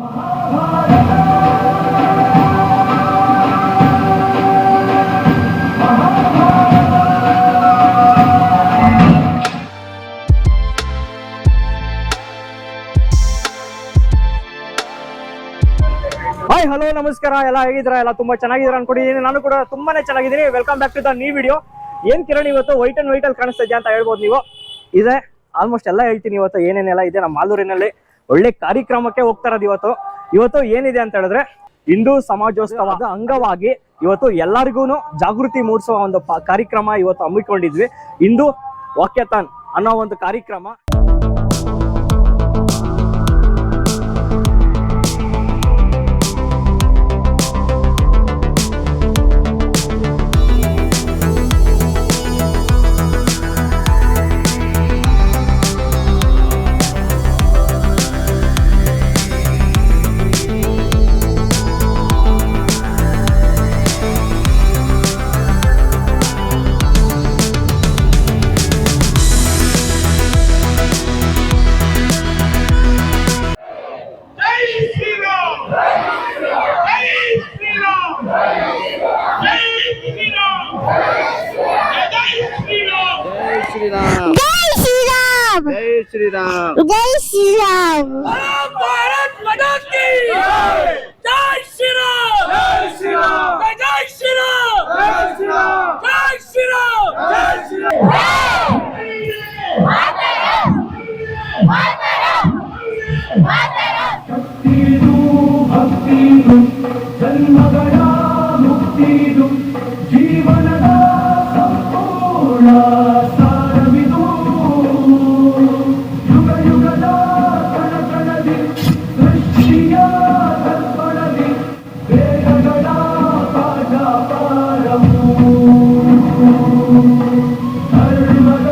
Hi hello ನಮಸ್ಕಾರ, ಎಲ್ಲ ಹೇಗಿದ್ದೀರಾ? ಎಲ್ಲ ತುಂಬಾ ಚೆನ್ನಾಗಿದ್ದೀರಾ ಅನ್ಕೊಂಡಿದ್ದೀನಿ. ನಾನು ಕೂಡ ತುಂಬಾನೇ ಚೆನ್ನಾಗಿದ್ದೀನಿ. Welcome back to the new video. ಏನ್ ಕಿರಣ್ ಇವತ್ತು ವೈಟ್ ಅಂಡ್ ವೈಟ್ ಅಲ್ಲಿ ಕಾಣಿಸ್ತಾ ಇದೆಯಾ ಅಂತ ಹೇಳ್ಬೋದು ನೀವು. ಇದೆ ಆಲ್ಮೋಸ್ಟ್ ಎಲ್ಲ ಹೇಳ್ತೀನಿ ಇವತ್ತು ಏನೇನೆಲ್ಲ ಇದೆ. ನಮ್ಮ ಮಾಲೂರಿನಲ್ಲಿ ಒಳ್ಳೆ ಕಾರ್ಯಕ್ರಮಕ್ಕೆ ಹೋಗ್ತಾ ಇರೋದು ಇವತ್ತು ಏನಿದೆ ಅಂತ ಹೇಳಿದ್ರೆ ಹಿಂದೂ ಸಮಾಜೋತ್ಸವದ ಅಂಗವಾಗಿ ಇವತ್ತು ಎಲ್ಲರಿಗೂ ಜಾಗೃತಿ ಮೂಡಿಸುವ ಒಂದು ಕಾರ್ಯಕ್ರಮ ಇವತ್ತು ಹಮ್ಮಿಕೊಂಡಿದ್ವಿ. ಹಿಂದೂ ವಾಕ್ಯಥಾನ್ ಅನ್ನೋ ಒಂದು ಕಾರ್ಯಕ್ರಮ. श्री राम, जय श्री राम। भारत माता की जय श्री राम, जय श्री राम, जय श्री राम, जय श्री राम, जय श्री राम, जय श्री राम। भक्तिदु भक्तिदु जन्मगण मुक्तिदु जीवनದ ಸಂಪೂರ್ಣ ಸಾರವಿದು. ಯುಗ ಯುಗದ ಕಣಕಣದಿ ಸೃಷ್ಟಿಯ ದರ್ಪಣದಿ ವೇದಗಳ ಪಾಠ ಪಾರವು. ಧರ್ಮದ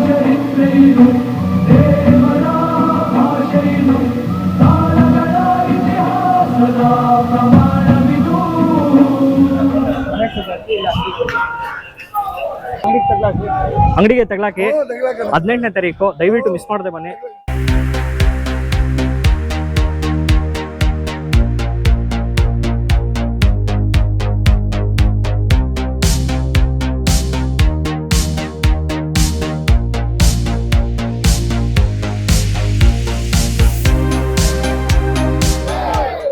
ಚರಿತ್ರೆಯಿದು, ದೇವರ ಭಾಷೆಯಿದು, ಕಾಲಗಳ ಇತಿಹಾಸದ ಪ್ರಮಾಣವಿದು. ಅಂಗಡಿಗೆ ತಗ್ಲಾಕಿ 18ನೇ ತಾರೀಕು, ದಯವಿಟ್ಟು ಮಿಸ್ ಮಾಡದೆ ಬನ್ನಿ.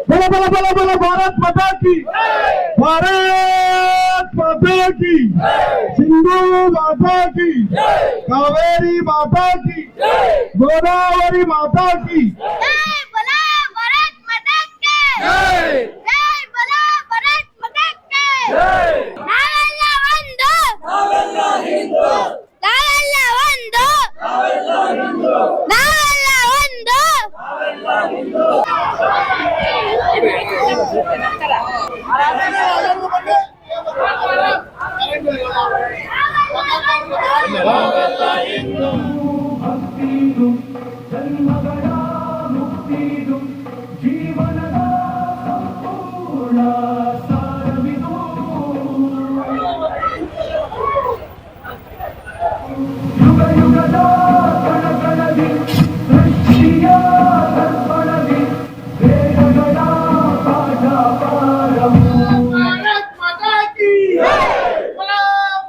बोलो बोलो बोलो बोलो भारत माता की, भारत माता की, सिंधु माता की, कावेरी माता की, गोदावरी माता की। जय बोला भारत माता की, जय बोला भारत माता की। ನಾವೆಲ್ಲ ಒಂದು, ನಾವೆಲ್ಲ ಹಿಂದೂ, ನಾವೆಲ್ಲ ಒಂದು, ನಾವೆಲ್ಲ ಹಿಂದೂ, ನಾವೆಲ್ಲ ಒಂದು, ನಾವೆಲ್ಲ ಹಿಂದೂ. ಭಕ್ತಿದು ಜನ್ಮಗಳ ಮುಕ್ತಿದು ಜೀವನದ ಸಂಪೂರ್ಣ ಸಾರವಿದು. ಯುಗ ಯುಗದ ಕಣಕಣದಿ ಸೃಷ್ಟಿಯ ದರ್ಪಣದಿ ವೇದಗಳ ಪಾಠ ಪಾರವು. भारत माता की बोला,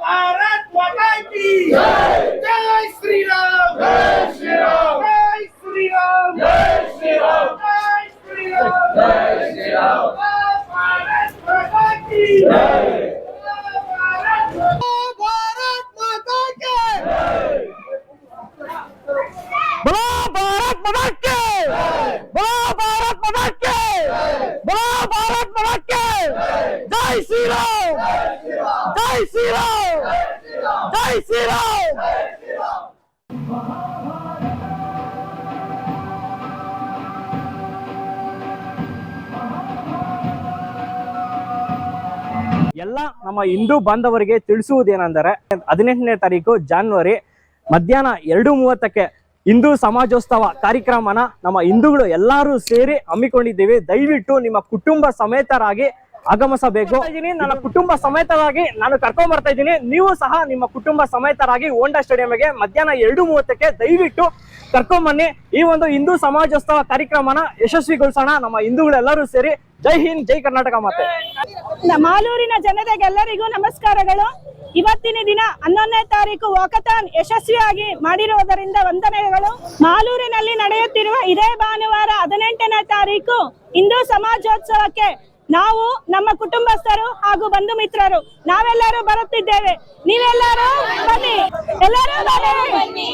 भारत माता की जय श्री राम, जय श्री राम, जय श्री राम, जय श्री राम, जय श्री राम, जय श्री राम। भारत माता की भारत माता की। बोलो भारत माता की, बोलो भारत माता की, बोलो भारत माता की। जय श्री राम, जय श्री राम, जय श्री राम। ಎಲ್ಲ ನಮ್ಮ ಹಿಂದೂ ಬಾಂಧವರಿಗೆ ತಿಳಿಸುವುದೇನೆಂದರೆ 18ನೇ ತಾರೀಕು ಜಾನ್ವರಿ ಮಧ್ಯಾಹ್ನ 2:30ಕ್ಕೆ ಹಿಂದೂ ಸಮಾಜೋತ್ಸವ ಕಾರ್ಯಕ್ರಮನ ನಮ್ಮ ಹಿಂದೂಗಳು ಎಲ್ಲರೂ ಸೇರಿ ಹಮ್ಮಿಕೊಂಡಿದ್ದೀವಿ. ದಯವಿಟ್ಟು ನಿಮ್ಮ ಕುಟುಂಬ ಸಮೇತರಾಗಿ ಆಗಮಿಸಬೇಕು. ನನ್ನ ಕುಟುಂಬ ಸಮೇತರಾಗಿ ನಾನು ಕರ್ಕೊಂಡ್ ಬರ್ತಾ ಇದ್ದೀನಿ. ನೀವು ಸಹ ನಿಮ್ಮ ಕುಟುಂಬ ಸಮೇತರಾಗಿ ಹೋಂಡಾ ಸ್ಟೇಡಿಯಂಗೆ ಮಧ್ಯಾಹ್ನ 2:30ಕ್ಕೆ ದಯವಿಟ್ಟು ಕರ್ಕೊಂಬನ್ನಿ. ಈ ಒಂದು ಹಿಂದೂ ಸಮಾಜೋತ್ಸವ ಕಾರ್ಯಕ್ರಮನ ಯಶಸ್ವಿಗೊಳಿಸೋಣ ನಮ್ಮ ಹಿಂದೂಗಳೆಲ್ಲರೂ ಸೇರಿ. ಜೈ ಹಿಂದ್, ಜೈ ಕರ್ನಾಟಕ ಮಾತೆ. ಮಾಲೂರಿನ ಜನತೆಗೆಲ್ಲರಿಗೂ ನಮಸ್ಕಾರಗಳು. ಇವತ್ತಿನ ದಿನ 11ನೇ ತಾರೀಕು ವಾಕಥಾನ್ ಯಶಸ್ವಿಯಾಗಿ ಮಾಡಿರುವುದರಿಂದ ವಂದನೆಗಳು. ಮಾಲೂರಿನಲ್ಲಿ ನಡೆಯುತ್ತಿರುವ ಇದೇ ಭಾನುವಾರ 18ನೇ ತಾರೀಕು ಹಿಂದೂ ಸಮಾಜೋತ್ಸವಕ್ಕೆ ನಾವು ನಮ್ಮ ಕುಟುಂಬಸ್ಥರು ಹಾಗೂ ಬಂಧು ಮಿತ್ರರು ನಾವೆಲ್ಲರೂ ಬರುತ್ತಿದ್ದೇವೆ. ನೀವೆಲ್ಲರೂ ಬನ್ನಿ, ಎಲ್ಲರೂ ಬನ್ನಿ.